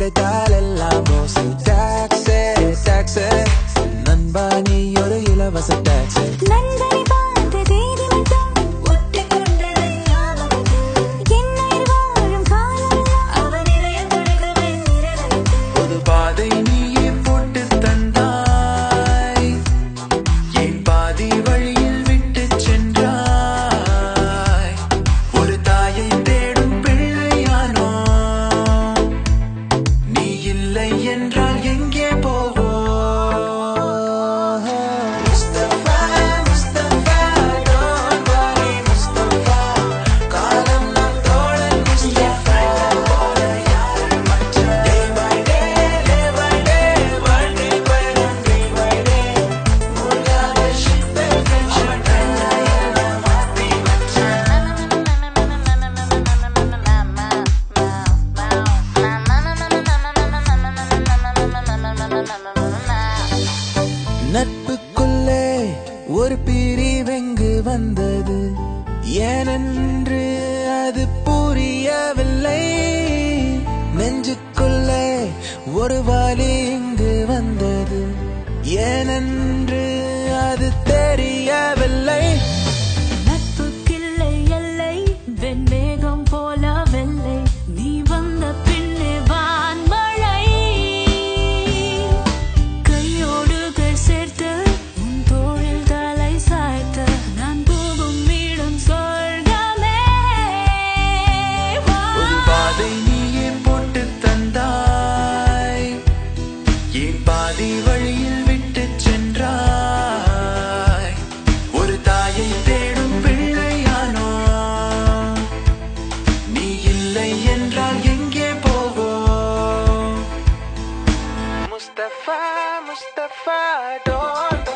கிடைத்தால் எல்லாம் ரோசை டாக்ஸே டாக்ஸே நண்பா நீ ஒரு இலவச டாக்ஸே நண்பனை பார்த்த தேதி மட்டும் ஒட்டிக்கொண்டதை ஞாபகத்து என்னை வாழும் காலமெல்லாம் அவன் இதய துடிக்குமே நிரவலித்து ஒரு பாதை நீயே போட்டு தந்தாய் என் பாதி வழியில் விட்டு சென்றாய் ஒரு தாயை தேடும் பிள்ளையானோ நீ இல்லை என்றால் எங்கே போவோம் முஸ்தபா முஸ்தபா don't worry முஸ்தபா காலம் நம் தோழன் முஸ்தபா போல யாரும் மற்ற day by day வாழ்க்கை பயணம் day by day மூழ்காத ship friendship எல்லாம் மாத்தி நட்புக்குள்ளே ஒரு பிரிவெங்கு வந்தது ஏனென்று அது புரியவில்லை நெஞ்சுக்குள்ளே ஒரு வலி இங்கு வந்தது ஏனென்று அது தெரியவில்லை நட்புக்கில்லை எல்லை வெண்மேகம் போல வெள்ளை நீ வந்த பின்னே வான்மழை கையோடு கை சேர்த்து உன் தோளில் தலை சாய்த்து நான் போகும் இடம் சொர்க்கமே ஒரு பாதை நீயே போட்டு தந்தாய் என் பாதி வழியில் விட்டு சென்றாய் ஒரு தாயை தேடும் பிள்ளையானோ நீ இல்லை என்றால் எங்கே போவோம் முஸ்தபா முஸ்தபா don't